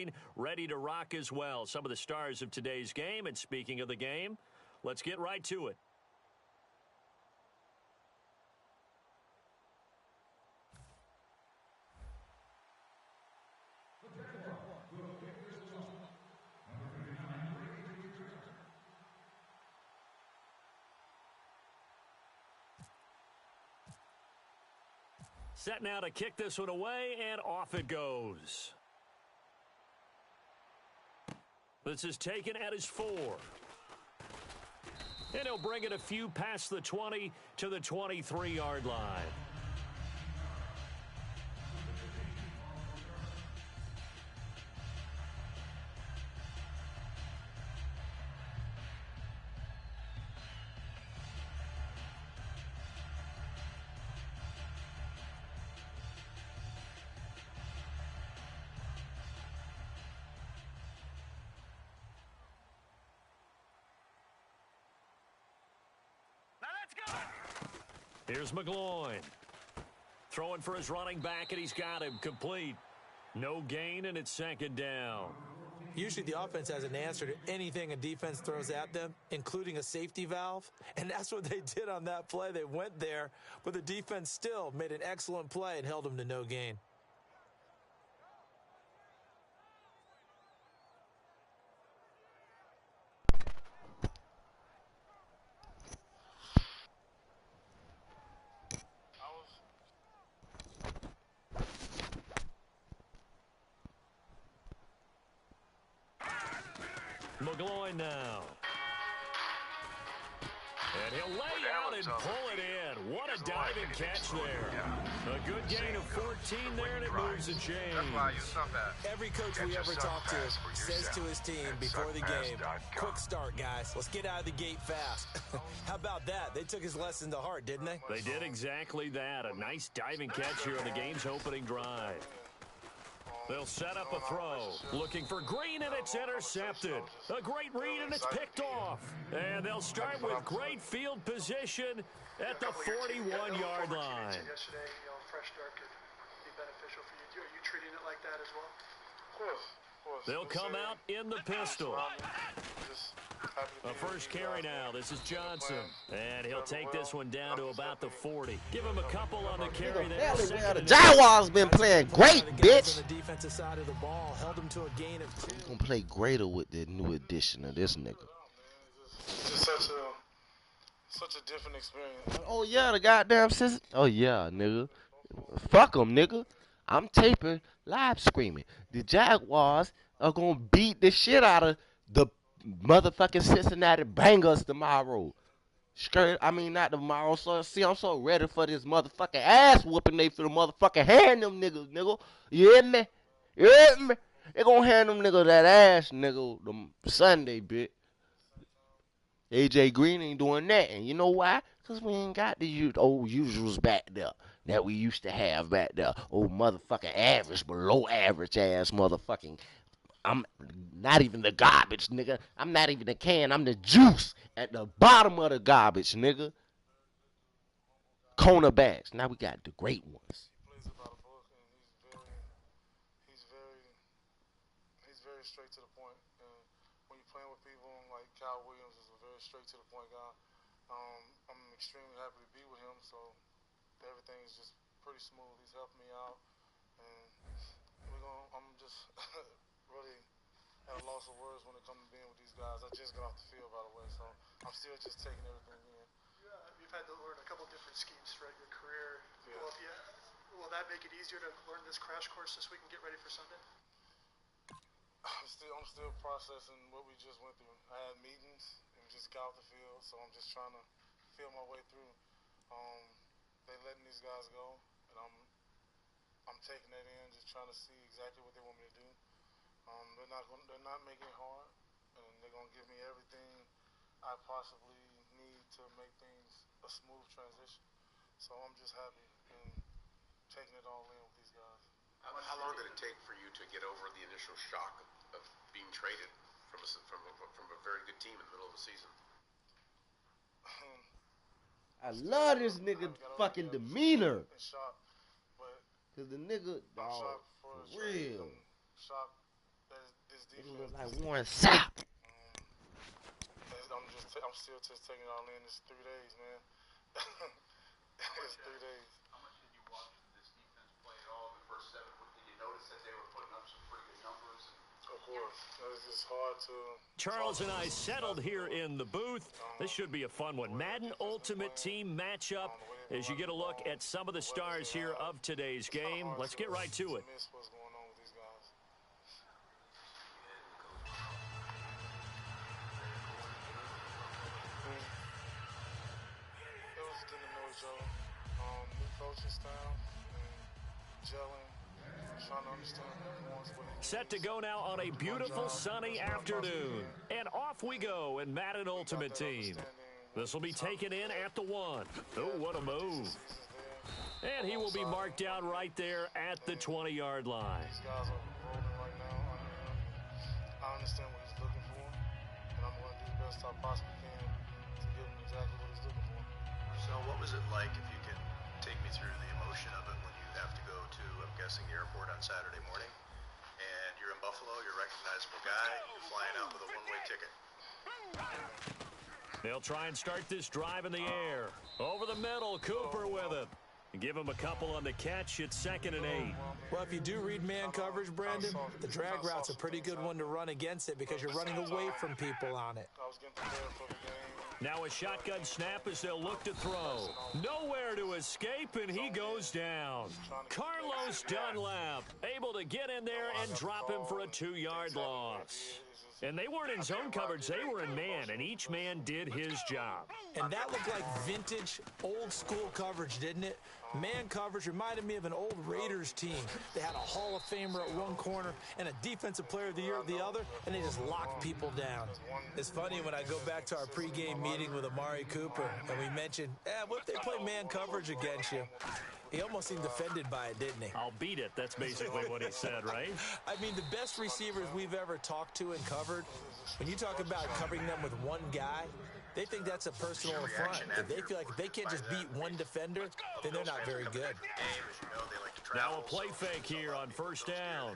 screen, ready to rock as well. Some of the stars of today's game. And speaking of the game, let's get right to it. Set now to kick this one away, and off it goes. This is taken at his 4. And he'll bring it a few past the 20 to the 23-yard line. Here's McGloin. Throwing for his running back, and he's got him complete. No gain, and it's second down. Usually the offense has an answer to anything a defense throws at them, including a safety valve. And that's what they did on that play. They went there, but the defense still made an excellent play and held them to no gain. McGloin now. And he'll lay out and pull it in. What a diving catch there. A good gain of 14 there, and it moves the chain. Every coach we ever talk to says to his team before the game, quick start, guys. Let's get out of the gate fast. How about that? They took his lesson to heart, didn't they? They did exactly that. A nice diving catch here on the game's opening drive. They'll set up a throw. Looking for Green, and it's intercepted. A great read, and it's picked off. And they'll start with great field position at the 41-yard line. Yesterday, fresh start could be beneficial for you. Are you treating it like that as well? Of course. They'll come out in the pistol. A first carry now. This is Johnson. And he'll take this one down to about the 40. Give him a couple on the carry there. The Jaguars been playing great, bitch. On the defensive side of the ball, held him to a gain of 2. He's gonna play greater with the new addition of this nigga. It's just such a different experience. Oh yeah, the goddamn system. Oh yeah, nigga. Fuck them, nigga. I'm taping, live screaming. The Jaguars are gonna beat the shit out of the motherfucking Cincinnati Bengals tomorrow. Not tomorrow. So see, I'm so ready for this motherfucking ass whooping they for the motherfucking hand them niggas, nigga. You hear me? You hear me? They gonna hand them niggas that ass, nigga, the Sunday, bitch. AJ Green ain't doing nothing. You know why? Because we ain't got the old usuals back there that we used to have back there. Old motherfucking average, below average ass motherfucking. I'm not even the garbage, nigga. I'm not even the can. I'm the juice at the bottom of the garbage, nigga. Cornerbacks. Now we got the great ones. He plays about a book, and he's very straight to the point. And when you're playing with people like Kyle Williams is a very straight to the point guy. I'm extremely happy to be with him, so everything is just pretty smooth. He's helping me out, and I'm just really at a loss of words when it comes to being with these guys. I just got off the field, by the way, so I'm still just taking everything in. Yeah, you've had to learn a couple different schemes throughout your career. Yeah. Will that make it easier to learn this crash course this week and get ready for Sunday? I'm still processing what we just went through. I had meetings and just got off the field, so I'm just trying to feel my way through. They letting these guys go, and I'm taking that in, just trying to see exactly what they want me to do. They're not making it hard, and they're gonna give me everything I possibly need to make things a smooth transition. So I'm just happy and taking it all in with these guys. How long did it take for you to get over the initial shock of being traded from a very good team in the middle of the season? I love this nigga fucking demeanor. Shock, but Cause the nigga, dog, shocked for real. Shocked this It defense. look like Warren Sapp. I'm still just taking it all in. It's 3 days, man. It's 3 days. How much did you watch this defense play at all in the first 7? Did you notice that they were putting up some pretty good numbers? Of course. It's just hard to... Charles and I settled here in the booth. This should be a fun one. Madden Ultimate Team matchup as you get a look at some of the stars here of today's game. Let's get right to it. Miss what's going on with these guys. It was getting to know each other. New coaching style and gelling, trying to understand what he needs. Set to go now on a beautiful sunny afternoon. And off we go in Madden Ultimate Team. This will be taken in at the 1. Oh, what a move. And he will be marked down right there at the 20-yard line. These guys are rolling right now. I understand what he's looking for, and I'm going to do the best I possibly can to give him exactly what he's looking for. So what was it like, if you can take me through the emotion of it, when you have to go to, I'm guessing, the airport on Saturday morning, and you're in Buffalo, you're a recognizable guy, you're flying out with a one-way ticket. They'll try and start this drive in the air. Over the middle, Cooper with it. Give him a couple on the catch. It's 2nd and 8. Well, if you do read man coverage, Brandon, the drag route's a pretty good one to run against it because you're running away from people on it. I was getting prepared for the game. Now a shotgun snap as they'll look to throw. Nowhere to escape, and he goes down. Carlos Dunlap able to get in there and drop him for a 2-yard loss. And they weren't in zone coverage, they were in man, and each man did his job. And that looked like vintage, old-school coverage, didn't it? Man coverage reminded me of an old Raiders team. They had a Hall of Famer at one corner and a Defensive Player of the Year at the other, and they just locked people down. It's funny when I go back to our pregame meeting with Amari Cooper, and we mentioned, what if they play man coverage against you? He almost seemed offended by it, didn't he? I'll beat it. That's basically what he said, right? I mean, the best receivers we've ever talked to and covered, when you talk about covering them with one guy, they think that's a personal affront. If they feel like if they can't just beat one defender, then they're not very good. Now a play fake here on 1st down.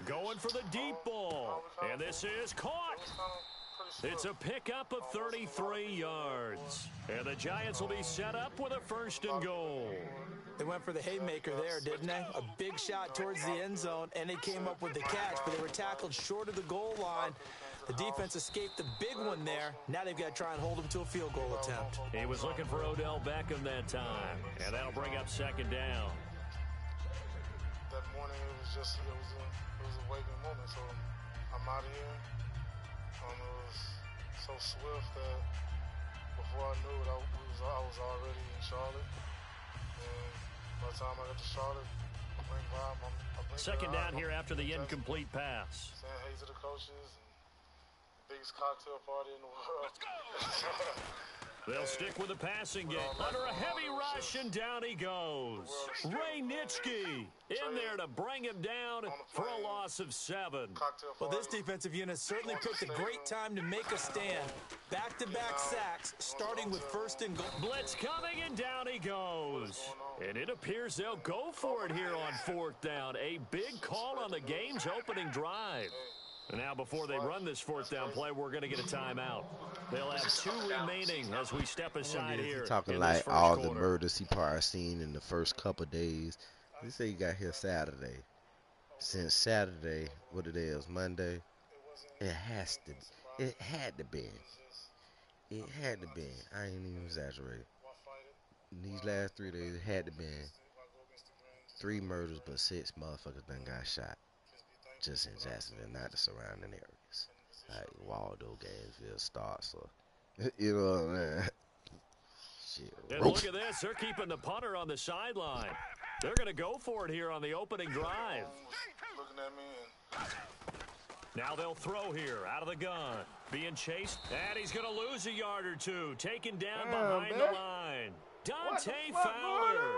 Going for the deep ball. And this is caught. It's a pickup of 33 yards. And the Giants will be set up with a 1st and goal. They went for the haymaker there, didn't they? A big shot towards the end zone, and they came up with the catch, but they were tackled short of the goal line. The defense escaped the big one there. Now they've got to try and hold them to a field goal attempt. He was looking for Odell Beckham that time, and that'll bring up 2nd down. That morning, it was a waking moment, so I'm out of here. It was so swift that before I knew it, I was already in Charlotte. And by the time I got to Charlotte, I bring Bob. 2nd down here after the incomplete pass. Saying hey to the coaches. Biggest cocktail party in the world. Let's go. They'll stick with the passing game. Under a heavy rush, and down he goes. Ray Nitschke in there to bring him down for a loss of 7. Well, this defensive unit certainly picked a great time to make a stand. Back-to-back sacks, starting with 1st and goal. Blitz coming, and down he goes. And it appears they'll go for it here on 4th down. A big call on the game's opening drive. And now before they run this 4th down play, we're going to get a timeout. They'll have 2 remaining as we step aside here. Talking like all the murders he probably seen in the first couple days. They say he got here Saturday. Since Saturday, what it is, Monday, it had to be. It had to be. I ain't even exaggerating. These last 3 days, it had to be 3 murders, but 6 motherfuckers done got shot. Just in Jacksonville, not the surrounding areas. Like Waldo, Gainesville, starts, or you know what I mean? Shit. And look at this. They're keeping the punter on the sideline. They're going to go for it here on the opening drive. Looking at me. Now they'll throw here out of the gun. Being chased, and he's going to lose a yard or 2. Taken down behind the line. Dante Fowler.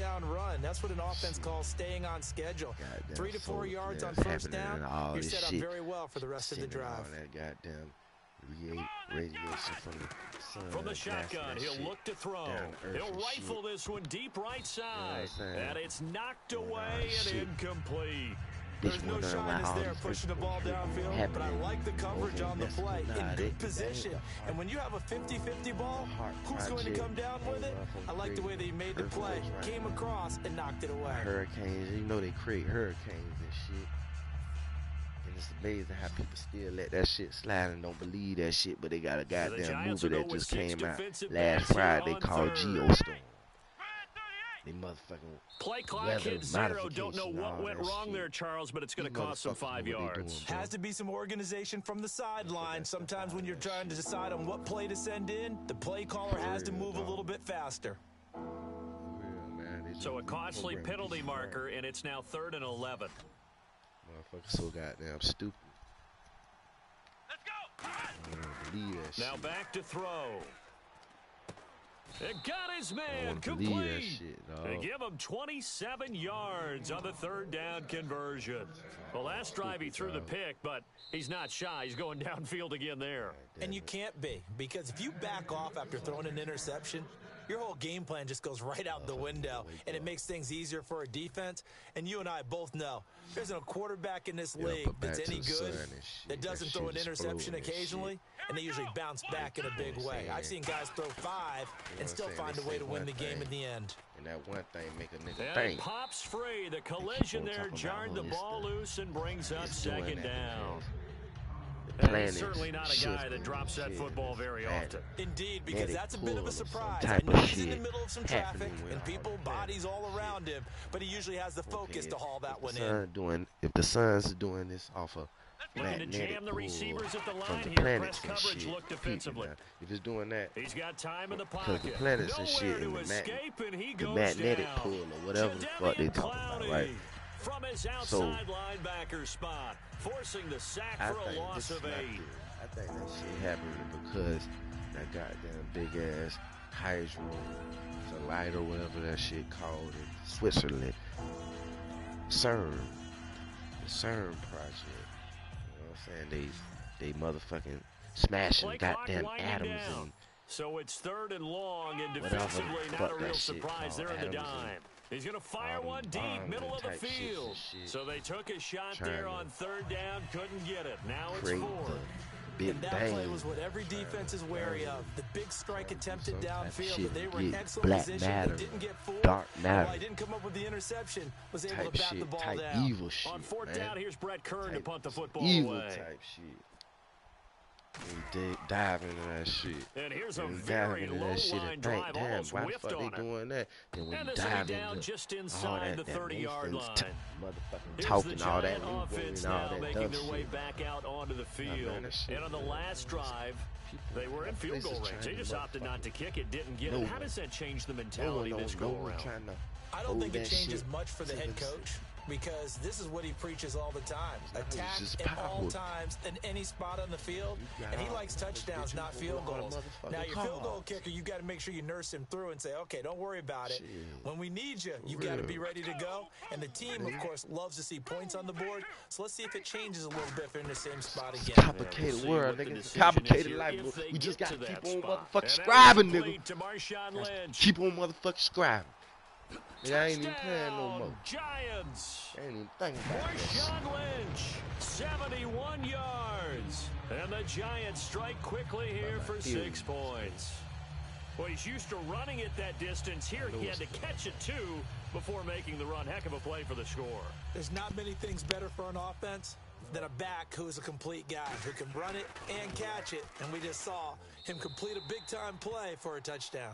down run. That's what an offense calls staying on schedule. Goddamn 3 to 4 yards on it's first happening down. and all You're this set up shit. very well for the rest of the Sending drive. all that goddamn Radiation from the sun. From the shotgun, he'll look to throw. He'll rifle this one deep right side. And it's knocked away and incomplete. There's no shyness there pushing the ball downfield, but I like the coverage on the play. In good position. And when you have a 50-50 ball, who's going to come down with it? I like the way they made the play. Came across and knocked it away. Hurricanes, you know they create hurricanes and shit. And it's amazing how people still let that shit slide and don't believe that shit, but they got a goddamn movie that just came out last Friday called Geostorm. They motherfucking play clock hit 0. Don't know what went wrong there, Charles, but it's going to cost them 5 yards. Has to be some organization from the sideline. Sometimes when you're trying to decide on what play to send in, the play caller has to move a little bit faster. So a costly penalty marker, and it's now 3rd and 11. Motherfucker so goddamn stupid. Let's go! I don't believe that shit. Now back to throw. It got his man That complete. shit, They give him 27 yards on the 3rd down conversion. Well, last drive he threw the pick, but he's not shy. He's going downfield again there. And you can't be, because if you back off after throwing an interception, your whole game plan just goes right out the window, and it makes things easier for a defense. And you and I both know there's no quarterback in this league that's any good that doesn't throw an interception occasionally, and they usually bounce back in a big way. I've seen guys throw 5 and still find a way to win the game in the end. And that one thing make a nigga And think. it pops free. The collision there jarred the ball loose and brings up 2nd down. And he's certainly not a guy that drops that football very often. Indeed, because that's a bit of a surprise. Type I know of he's in the shit middle of some traffic happening with and people, bodies all around him, but he usually has the focus to haul that one in. If the Suns doing this off of Looking to jam the receivers at the line from here. the Press planets and coverage shit, look defensively. if it's doing that, He's got time in the because pocket. the planets and Nowhere shit to and escape, and he the goes magnetic down. pull or whatever the fuck they talking about, right? From his outside linebacker spot, forcing the sack for a loss of 8. I think that shit happened because that goddamn big ass hydro, the light or whatever that shit called in Switzerland, CERN, the CERN project. You know what I'm saying? They motherfucking smashing goddamn atoms and so it's 3rd and long, and whatever defensively the not fuck a real that shit surprise. They're in the called, atoms dime. He's going to fire all them one deep, bombs middle of and the type shits and field. shit. So they took a shot Trying there to on 3rd down, couldn't get it. Now it's create 4th. the big And that bang. play was what every defense is wary of. The big strike attempted Some type of downfield, shit but they to were in get excellent black position. matter, They didn't get fooled. dark And matter. while he didn't come up with the interception, was able Type to bat shit, the ball type down. evil shit, On 4th man. down, here's Brett Kern to Type punt the football evil away. type shit. They dive into that shit. And here's a When you dive very into low that shit line and drive, think, damn, almost why the whiffed fuck on they it. doing that? Then when And you this will be dive down into just all inside that, the 30-yard line. Motherfucking Here's talking, the all that Giant new offense and all now that making dumb their way shit. back out onto the field. man, that shit, And on the man, last drive, they were in field goal range. They just opted not to kick it, didn't get it. How does that change the mentality this go around? I don't think it changes much for the head coach, because this is what he preaches all the time. Attack at all times in any spot on the field, and he likes touchdowns, not field goals. Now, your field goal kicker, you got to make sure you nurse him through and say, okay, don't worry about it. When we need you, you got to be ready to go. And the team, of course, loves to see points on the board. So let's see if it changes a little bit if they're in the same spot again. Complicated world, nigga. It's complicated life. We just got to keep on motherfucking scribing, nigga. Keep on motherfucking scribing. Nigga, I ain't even playing no more. Giants. I ain't even thinking about that shit. Marshawn Lynch, 71 yards. And the Giants strike quickly here for 6 points. Well, he's used to running it that distance. Here he had to catch it, too, before making the run. Heck of a play for the score. There's not many things better for an offense than a back who's a complete guy, who can run it and catch it. And we just saw him complete a big-time play for a touchdown.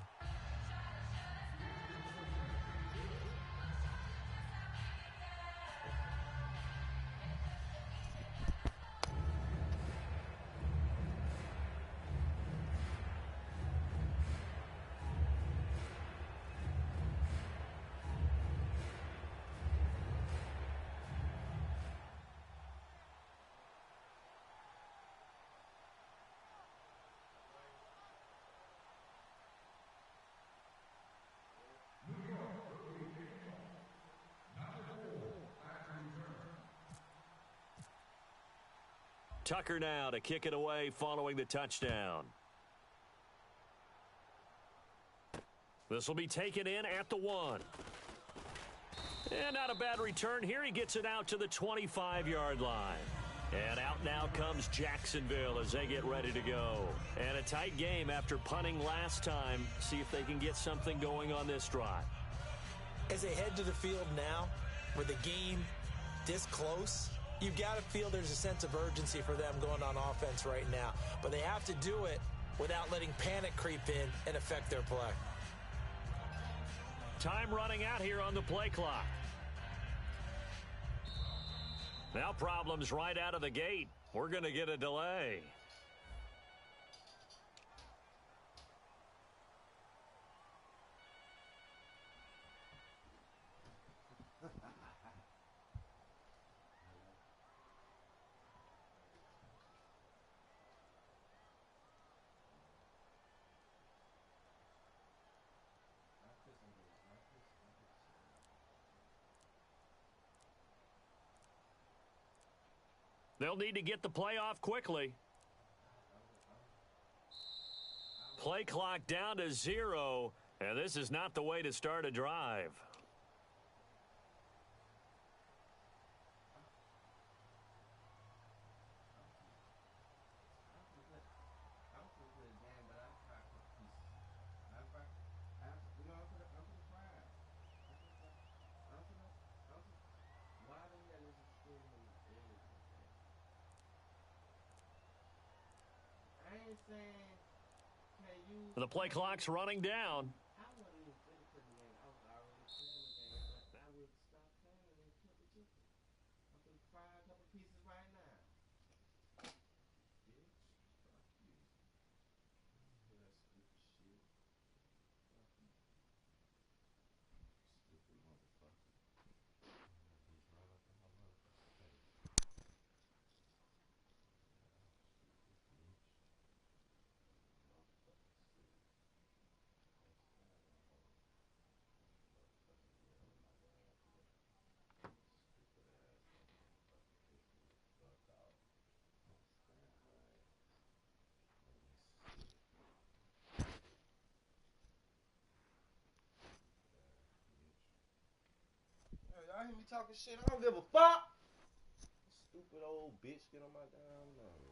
Tucker now to kick it away following the touchdown. This will be taken in at the 1. And not a bad return here. He gets it out to the 25-yard line. And out now comes Jacksonville as they get ready to go. And a tight game after punting last time. See if they can get something going on this drive. As they head to the field now, with the game this close, you've got to feel there's a sense of urgency for them going on offense right now. But they have to do it without letting panic creep in and affect their play. Time running out here on the play clock. Now problems right out of the gate. We're going to get a delay. They'll need to get the play off quickly. Play clock down to 0, and this is not the way to start a drive. The play clock's running down. Y'all hear me talking shit? I don't give a fuck. Stupid old bitch, get on my damn nerves.